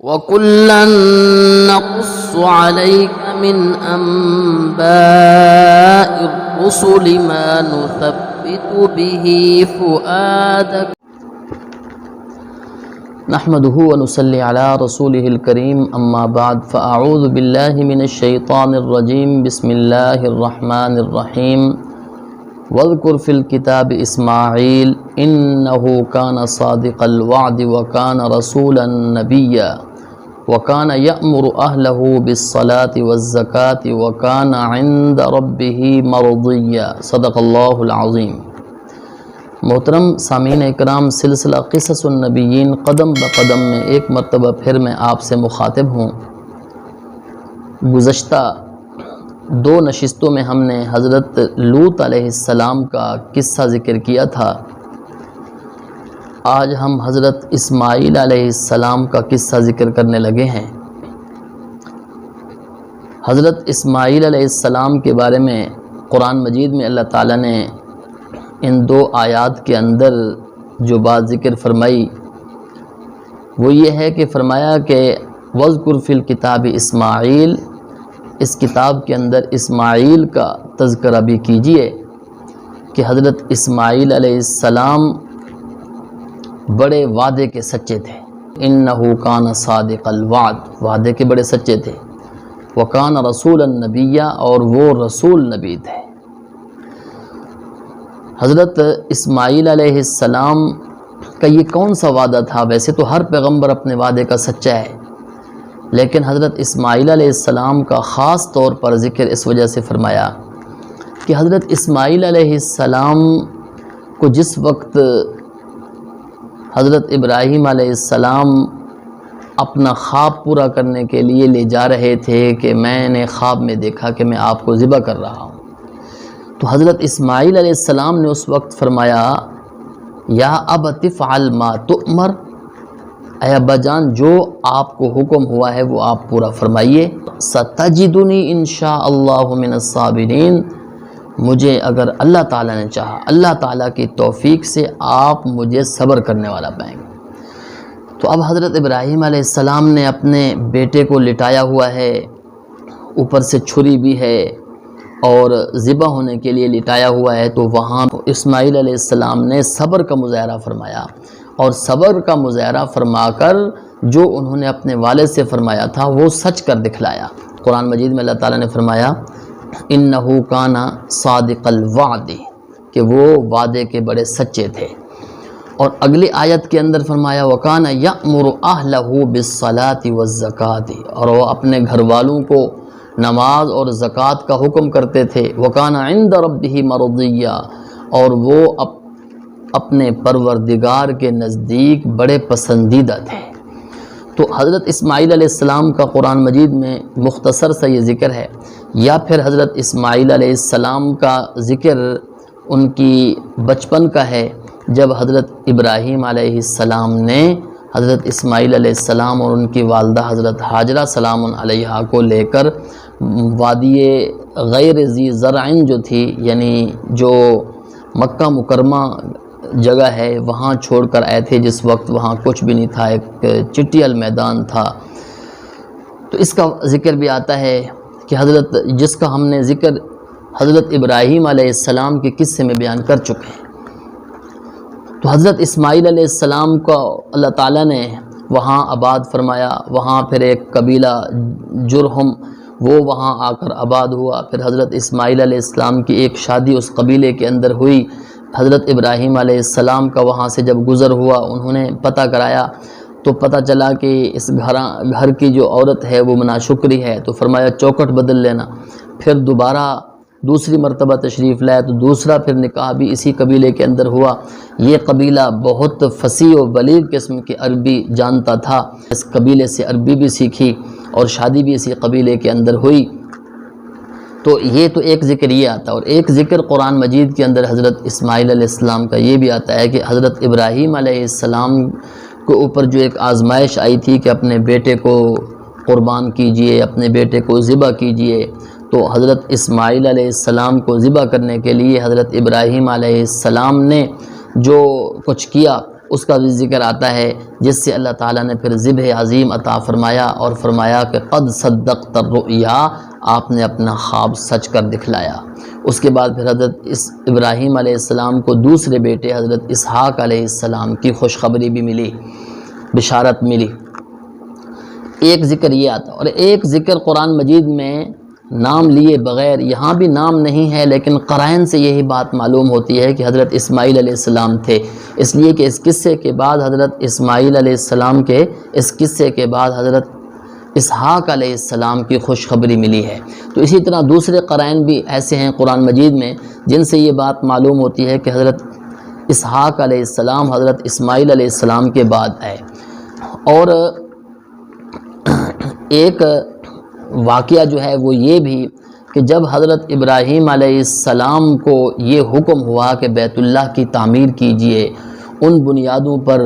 وَكُلًّا نَّقُصُّ عَلَيْكَ مِنْ أَنبَاءِ الرُّسُلِ مَا نُثَبِّتُ بِهِ فُؤَادَكَ نحمده ونصلي على رسوله الكريم اما بعد فاعوذ بالله من الشيطان الرجيم بسم الله الرحمن الرحيم واذكر في الكتاب اسماعيل انه كان صادق الوعد وكان رسولا نبيا وكان يأمر اهله بالصلاة والزكاة وكان عند ربه مرضيا صدق الله العظيم۔ محترم سامعین اکرام، سلسلہ قصص النبیین قدم بقدم میں ایک مرتبہ پھر میں آپ سے مخاطب ہوں۔ گزشتہ دو نشستوں میں ہم نے حضرت لوط علیہ السلام کا قصہ ذکر کیا تھا۔ آج ہم حضرت اسماعیل علیہ السلام کا قصہ ذکر کرنے لگے ہیں۔ حضرت اسماعیل علیہ السلام کے بارے میں قرآن مجید میں اللہ تعالیٰ نے ان دو آیات کے اندر جو بات ذکر فرمائی وہ یہ ہے کہ فرمایا کہ وَاذْكُرْ فِي الْكِتَابِ اسماعیل، اس کتاب کے اندر اسماعیل کا تذکرہ بھی کیجئے کہ حضرت اسماعیل علیہ السلام بڑے وعدے کے سچے تھے۔ اِنَّهُ كَانَ صَادِقَ الْوَعْدِ، وعدے کے بڑے سچے تھے۔ وَكَانَ رَسُولًا نَبِيًّا، اور وہ رسول نبی تھے۔ حضرت اسماعیل علیہ السلام کا یہ کون سا وعدہ تھا؟ ویسے تو ہر پیغمبر اپنے وعدے کا سچا ہے، لیکن حضرت اسماعیل علیہ السلام کا خاص طور پر ذکر اس وجہ سے فرمایا کہ حضرت اسماعیل علیہ السلام کو جس وقت حضرت ابراہیم علیہ السلام اپنا خواب پورا کرنے کے لیے لے جا رہے تھے کہ میں نے خواب میں دیکھا کہ میں آپ کو ذبح کر رہا ہوں، تو حضرت اسماعیل علیہ السلام نے اس وقت فرمایا یا ابت افعل ما تؤمر، اے ابا جان جو آپ کو حکم ہوا ہے وہ آپ پورا فرمائیے۔ ستجدنی انشاء اللہ من الصابرین، مجھے اگر اللہ تعالیٰ نے چاہا، اللہ تعالیٰ کی توفیق سے آپ مجھے صبر کرنے والا پائیں گے۔ تو اب حضرت ابراہیم علیہ السلام نے اپنے بیٹے کو لٹایا ہوا ہے، اوپر سے چھری بھی ہے اور ذبح ہونے کے لیے لٹایا ہوا ہے، تو وہاں اسماعیل علیہ السلام نے صبر کا مظاہرہ فرمایا، اور صبر کا مظاہرہ فرما کر جو انہوں نے اپنے والد سے فرمایا تھا وہ سچ کر دکھلایا۔ قرآن مجید میں اللہ تعالیٰ نے فرمایا اِنَّهُ كَانَ صَادِقَ الْوَعْدِ، کہ وہ وعدے کے بڑے سچے تھے۔ اور اگلی آیت کے اندر فرمایا وَكَانَ يَأْمُرُ أَهْلَهُ بِالصَّلَاةِ وَالزَّكَاةِ، اور وہ اپنے گھر والوں کو نماز اور زکوٰۃ کا حکم کرتے تھے۔ وَكَانَ عِندَ رَبِّهِ مَرْضِيًّا، اور وہ اپنے پروردگار کے نزدیک بڑے پسندیدہ تھے۔ تو حضرت اسماعیل علیہ السلام کا قرآن مجید میں مختصر سا یہ ذکر ہے، یا پھر حضرت اسماعیل علیہ السلام کا ذکر ان کی بچپن کا ہے، جب حضرت ابراہیم علیہ السلام نے حضرت اسماعیل علیہ السلام اور ان کی والدہ حضرت حاجرہ سلام علیہا کو لے کر وادی غیر ذی زرع جو تھی، یعنی جو مکہ مکرمہ جگہ ہے، وہاں چھوڑ کر آئے تھے، جس وقت وہاں کچھ بھی نہیں تھا، ایک چٹیل میدان تھا۔ تو اس کا ذکر بھی آتا ہے کہ حضرت جس کا ہم نے ذکر حضرت ابراہیم علیہ السلام کے قصے میں بیان کر چکے ہیں۔ تو حضرت اسماعیل علیہ السلام کو اللہ تعالیٰ نے وہاں آباد فرمایا، وہاں پھر ایک قبیلہ جرہم وہ وہاں آ کر آباد ہوا، پھر حضرت اسماعیل علیہ السلام کی ایک شادی اس قبیلے کے اندر ہوئی۔ حضرت ابراہیم علیہ السلام کا وہاں سے جب گزر ہوا، انہوں نے پتہ کرایا تو پتہ چلا کہ اس گھر کی جو عورت ہے وہ ناشکری ہے، تو فرمایا چوکٹ بدل لینا۔ پھر دوبارہ دوسری مرتبہ تشریف لائے تو دوسرا پھر نکاح بھی اسی قبیلے کے اندر ہوا۔ یہ قبیلہ بہت فصیح و بلیغ قسم کی عربی جانتا تھا، اس قبیلے سے عربی بھی سیکھی اور شادی بھی اسی قبیلے کے اندر ہوئی۔ تو یہ تو ایک ذکر یہ آتا ہے، اور ایک ذکر قرآن مجید کے اندر حضرت اسماعیل علیہ السلام کا یہ بھی آتا ہے کہ حضرت ابراہیم علیہ السلام کے اوپر جو ایک آزمائش آئی تھی کہ اپنے بیٹے کو قربان کیجئے، اپنے بیٹے کو ذبح کیجئے، تو حضرت اسماعیل علیہ السلام کو ذبح کرنے کے لیے حضرت ابراہیم علیہ السلام نے جو کچھ کیا اس کا بھی ذکر آتا ہے، جس سے اللہ تعالیٰ نے پھر ذبح عظیم عطا فرمایا اور فرمایا کہ قد صدقت الرؤیا، آپ نے اپنا خواب سچ کر دکھلایا۔ اس کے بعد پھر حضرت ابراہیم علیہ السلام کو دوسرے بیٹے حضرت اسحاق علیہ السلام کی خوشخبری بھی ملی، بشارت ملی۔ ایک ذکر یہ آتا، اور ایک ذکر قرآن مجید میں نام لیے بغیر، یہاں بھی نام نہیں ہے لیکن قرائن سے یہی بات معلوم ہوتی ہے کہ حضرت اسماعیل علیہ السلام تھے، اس لیے کہ اس قصے کے بعد حضرت اسماعیل علیہ السلام کے اس قصے کے بعد حضرت اسحاق علیہ السلام کی خوشخبری ملی ہے۔ تو اسی طرح دوسرے قرائن بھی ایسے ہیں قرآن مجید میں جن سے یہ بات معلوم ہوتی ہے کہ حضرت اسحاق علیہ السلام حضرت اسماعیل علیہ السلام کے بعد آئے۔ اور ایک واقعہ جو ہے وہ یہ بھی کہ جب حضرت ابراہیم علیہ السلام کو یہ حکم ہوا کہ بیت اللہ کی تعمیر کیجئے، ان بنیادوں پر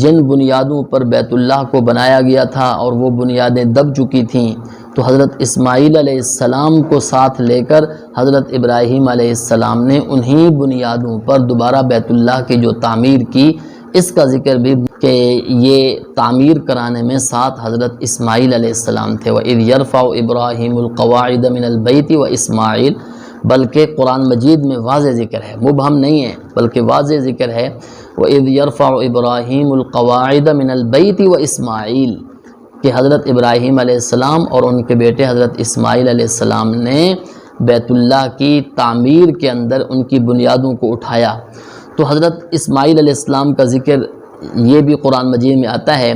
جن بنیادوں پر بیت اللہ کو بنایا گیا تھا اور وہ بنیادیں دب چکی تھیں، تو حضرت اسماعیل علیہ السلام کو ساتھ لے کر حضرت ابراہیم علیہ السلام نے انہی بنیادوں پر دوبارہ بیت اللہ کی جو تعمیر کی، اس کا ذکر بھی کہ یہ تعمیر کرانے میں ساتھ حضرت اسماعیل علیہ السلام تھے۔ وَإِذْ يَرْفَعُ إِبْرَاهِيمُ الْقَوَاعِدَ مِنَ الْبَيْتِ وَإِسْمَاعِيل، بلکہ قرآن مجید میں واضح ذکر ہے، مبہم نہیں ہے بلکہ واضح ذکر ہے، وَإِذْ يَرْفَعُ إِبْرَاهِيمُ الْقَوَاعِدَ مِنَ الْبَيْتِ وَإِسْمَاعِيل، کہ حضرت ابراہیم علیہ السلام اور ان کے بیٹے حضرت اسماعیل علیہ السلام نے بیت اللہ کی تعمیر کے اندر ان کی بنیادوں کو اٹھایا۔ تو حضرت اسماعیل علیہ السلام کا ذکر یہ بھی قرآن مجید میں آتا ہے۔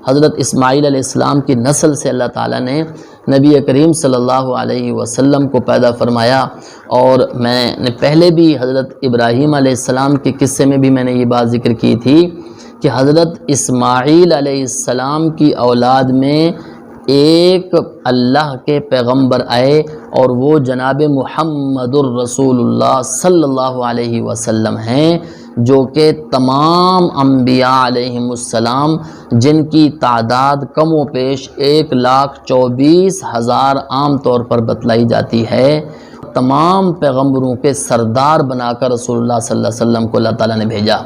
حضرت اسماعیل علیہ السلام کی نسل سے اللہ تعالیٰ نے نبی کریم صلی اللہ علیہ وسلم کو پیدا فرمایا، اور میں نے پہلے بھی حضرت ابراہیم علیہ السلام کے قصے میں بھی میں نے یہ بات ذکر کی تھی کہ حضرت اسماعیل علیہ السلام کی اولاد میں ایک اللہ کے پیغمبر آئے، اور وہ جناب محمد الرسول اللہ صلی اللہ علیہ وسلم ہیں، جو کہ تمام انبیاء علیہم السلام جن کی تعداد کم و بیش 1,24,000 عام طور پر بتلائی جاتی ہے، تمام پیغمبروں کے سردار بنا کر رسول اللہ صلی اللہ علیہ وسلم کو اللہ تعالیٰ نے بھیجا،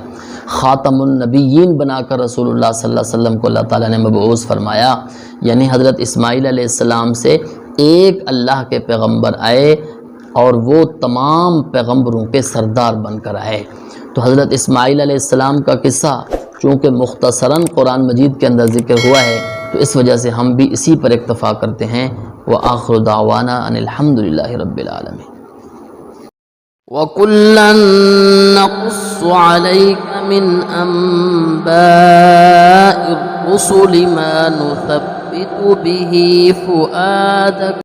خاتم النبیین بنا کر رسول اللہ صلی اللہ علیہ وسلم کو اللہ تعالیٰ نے مبعوث فرمایا۔ یعنی حضرت اسماعیل علیہ السلام سے ایک اللہ کے پیغمبر آئے اور وہ تمام پیغمبروں کے سردار بن کر آئے۔ تو حضرت اسماعیل علیہ السلام کا قصہ چونکہ مختصراً قرآن مجید کے اندر ذکر ہوا ہے، تو اس وجہ سے ہم بھی اسی پر اکتفا کرتے ہیں۔ وآخر دعوانا ان الحمد للہ رب العالمین۔ وَكُلًّا نَّقُصُّ عَلَيْكَ مِنْ أَنبَاءِ الرُّسُلِ مَا نُثَبِّتُ بِهِ فُؤَادَكَ